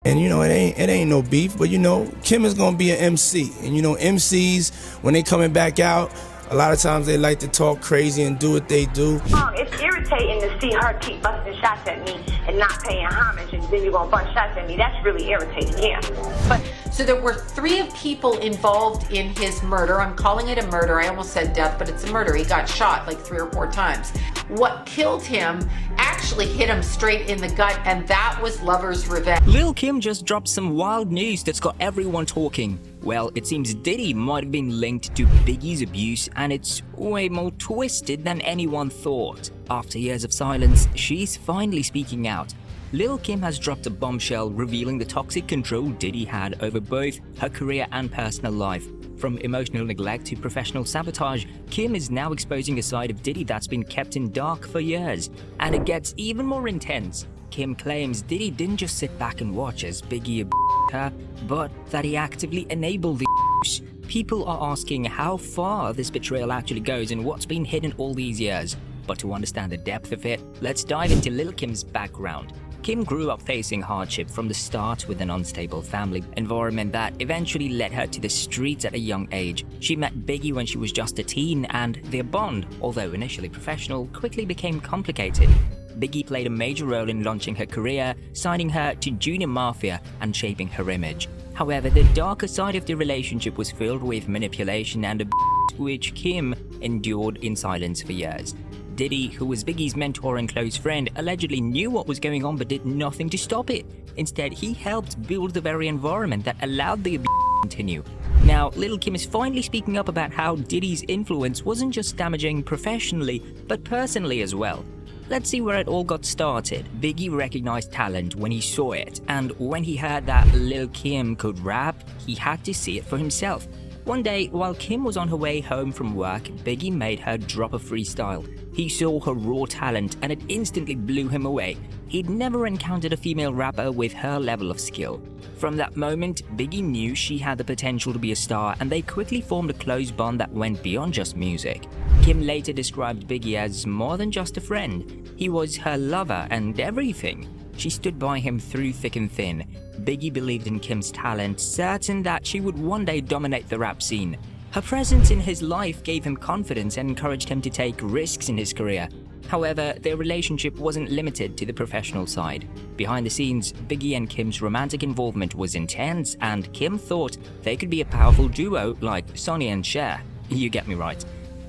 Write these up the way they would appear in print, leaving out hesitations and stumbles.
And it ain't no beef, but Kim is gonna be an MC. And MCs, when they coming back out, a lot of times they like to talk crazy and do what they do. It's irritating to see her keep busting shots at me and not paying homage, and then you're gonna bust shots at me. That's really irritating, yeah. But so there were 3 people involved in his murder. I'm calling it a murder. I almost said death, but it's a murder. He got shot like 3 or 4 times. What killed him actually hit him straight in the gut, and that was lover's revenge. Lil Kim just dropped some wild news that's got everyone talking. Well, it seems Diddy might have been linked to Biggie's abuse, and it's way more twisted than anyone thought. After years of silence, she's finally speaking out. Lil Kim has dropped a bombshell revealing the toxic control Diddy had over both her career and personal life. From emotional neglect to professional sabotage, Kim is now exposing a side of Diddy that's been kept in dark for years. And it gets even more intense. Kim claims Diddy didn't just sit back and watch as Biggie abused her, but that he actively enabled the abuse. People are asking how far this betrayal actually goes and what's been hidden all these years. But to understand the depth of it, let's dive into Lil Kim's background. Kim grew up facing hardship from the start with an unstable family environment that eventually led her to the streets at a young age. She met Biggie when she was just a teen, and their bond, although initially professional, quickly became complicated. Biggie played a major role in launching her career, signing her to Junior Mafia and shaping her image. However, the darker side of the relationship was filled with manipulation and abuse, which Kim endured in silence for years. Diddy, who was Biggie's mentor and close friend, allegedly knew what was going on but did nothing to stop it. Instead, he helped build the very environment that allowed the abuse to continue. Now, Lil Kim is finally speaking up about how Diddy's influence wasn't just damaging professionally, but personally as well. Let's see where it all got started. Biggie recognized talent when he saw it, and when he heard that Lil Kim could rap, he had to see it for himself. One day, while Kim was on her way home from work, Biggie made her drop a freestyle. He saw her raw talent and it instantly blew him away. He'd never encountered a female rapper with her level of skill. From that moment, Biggie knew she had the potential to be a star, and they quickly formed a close bond that went beyond just music. Kim later described Biggie as more than just a friend. He was her lover and everything. She stood by him through thick and thin. Biggie believed in Kim's talent, certain that she would one day dominate the rap scene. Her presence in his life gave him confidence and encouraged him to take risks in his career. However, their relationship wasn't limited to the professional side. Behind the scenes, Biggie and Kim's romantic involvement was intense, and Kim thought they could be a powerful duo like Sonny and Cher. You get me right.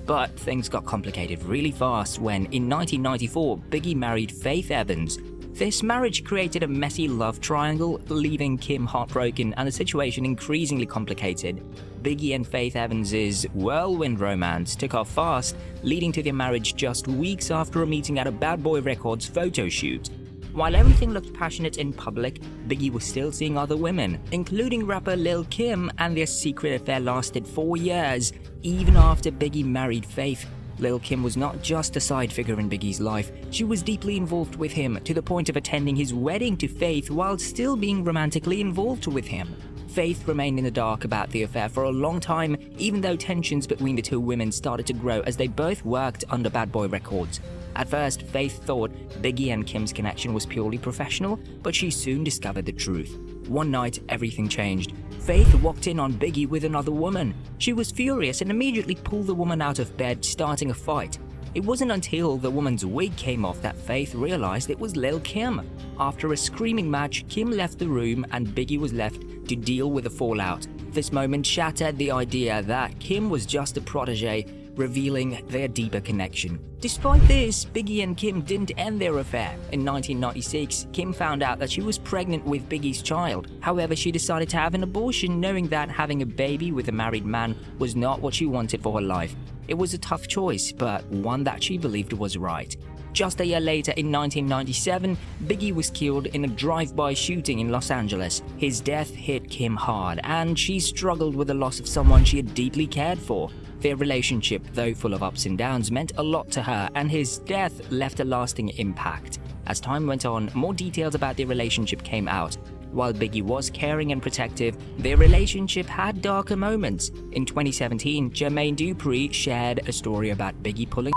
But things got complicated really fast when, in 1994, Biggie married Faith Evans. This marriage created a messy love triangle, leaving Kim heartbroken and the situation increasingly complicated. Biggie and Faith Evans' whirlwind romance took off fast, leading to their marriage just weeks after a meeting at a Bad Boy Records photo shoot. While everything looked passionate in public, Biggie was still seeing other women, including rapper Lil Kim, and their secret affair lasted 4 years, even after Biggie married Faith. Lil Kim was not just a side figure in Biggie's life, she was deeply involved with him, to the point of attending his wedding to Faith while still being romantically involved with him. Faith remained in the dark about the affair for a long time, even though tensions between the two women started to grow as they both worked under Bad Boy Records. At first, Faith thought Biggie and Kim's connection was purely professional, but she soon discovered the truth. One night, everything changed. Faith walked in on Biggie with another woman. She was furious and immediately pulled the woman out of bed, starting a fight. It wasn't until the woman's wig came off that Faith realized it was Lil Kim. After a screaming match, Kim left the room and Biggie was left to deal with the fallout. This moment shattered the idea that Kim was just a protege, revealing their deeper connection. Despite this, Biggie and Kim didn't end their affair. In 1996, Kim found out that she was pregnant with Biggie's child. However, she decided to have an abortion, knowing that having a baby with a married man was not what she wanted for her life. It was a tough choice, but one that she believed was right. Just a year later, in 1997, Biggie was killed in a drive-by shooting in Los Angeles. His death hit Kim hard, and she struggled with the loss of someone she had deeply cared for. Their relationship, though full of ups and downs, meant a lot to her, and his death left a lasting impact. As time went on, more details about their relationship came out. While Biggie was caring and protective, their relationship had darker moments. In 2017, Jermaine Dupri shared a story about Biggie pulling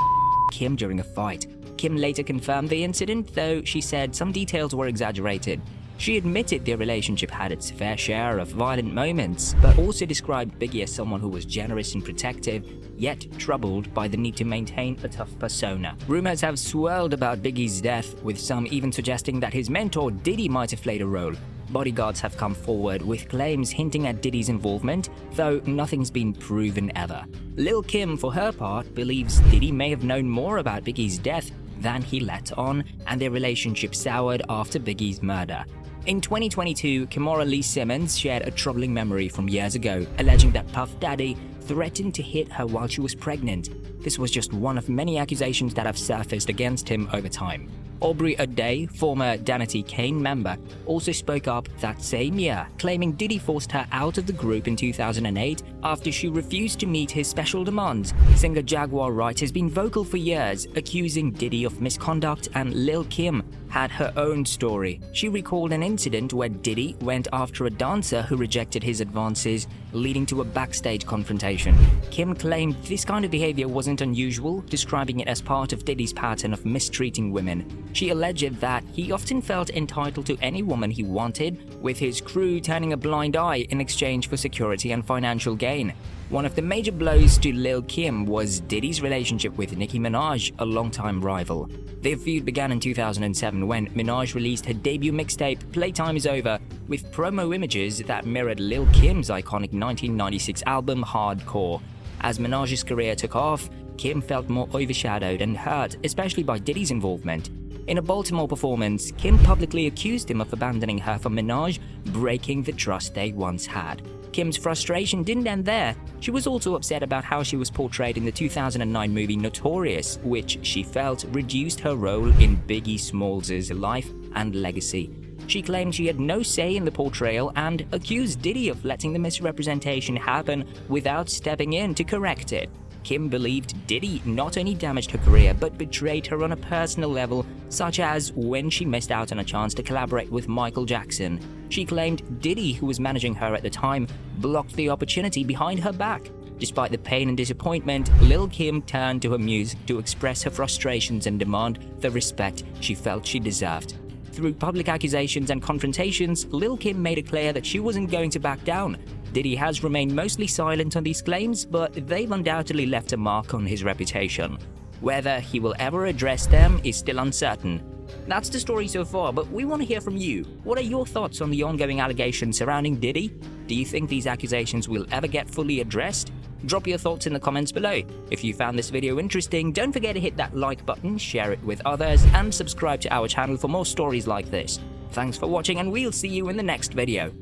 Kim during a fight. Kim later confirmed the incident, though she said some details were exaggerated. She admitted their relationship had its fair share of violent moments, but also described Biggie as someone who was generous and protective, yet troubled by the need to maintain a tough persona. Rumors have swirled about Biggie's death, with some even suggesting that his mentor Diddy might have played a role. Bodyguards have come forward with claims hinting at Diddy's involvement, though nothing's been proven ever. Lil Kim, for her part, believes Diddy may have known more about Biggie's death than he let on, and their relationship soured after Biggie's murder. In 2022, Kimora Lee Simmons shared a troubling memory from years ago, alleging that Puff Daddy threatened to hit her while she was pregnant. This was just one of many accusations that have surfaced against him over time. Aubrey O'Day, former Danity Kane member, also spoke up that same year, claiming Diddy forced her out of the group in 2008 after she refused to meet his special demands. Singer Jaguar Wright has been vocal for years, accusing Diddy of misconduct, and Lil Kim had her own story. She recalled an incident where Diddy went after a dancer who rejected his advances, leading to a backstage confrontation. Kim claimed this kind of behavior wasn't unusual, describing it as part of Diddy's pattern of mistreating women. She alleged that he often felt entitled to any woman he wanted, with his crew turning a blind eye in exchange for security and financial gain. One of the major blows to Lil Kim was Diddy's relationship with Nicki Minaj, a longtime rival. Their feud began in 2007 when Minaj released her debut mixtape, Playtime Is Over, with promo images that mirrored Lil Kim's iconic 1996 album, Hardcore. As Minaj's career took off, Kim felt more overshadowed and hurt, especially by Diddy's involvement. In a Baltimore performance, Kim publicly accused him of abandoning her for Minaj, breaking the trust they once had. Kim's frustration didn't end there. She was also upset about how she was portrayed in the 2009 movie Notorious, which she felt reduced her role in Biggie Smalls' life and legacy. She claimed she had no say in the portrayal and accused Diddy of letting the misrepresentation happen without stepping in to correct it. Kim believed Diddy not only damaged her career but betrayed her on a personal level, such as when she missed out on a chance to collaborate with Michael Jackson. She claimed Diddy, who was managing her at the time, blocked the opportunity behind her back. Despite the pain and disappointment, Lil Kim turned to her music to express her frustrations and demand the respect she felt she deserved. Through public accusations and confrontations, Lil Kim made it clear that she wasn't going to back down. Diddy has remained mostly silent on these claims, but they've undoubtedly left a mark on his reputation. Whether he will ever address them is still uncertain. That's the story so far, but we want to hear from you. What are your thoughts on the ongoing allegations surrounding Diddy? Do you think these accusations will ever get fully addressed? Drop your thoughts in the comments below. If you found this video interesting, don't forget to hit that like button, share it with others, and subscribe to our channel for more stories like this. Thanks for watching, and we'll see you in the next video.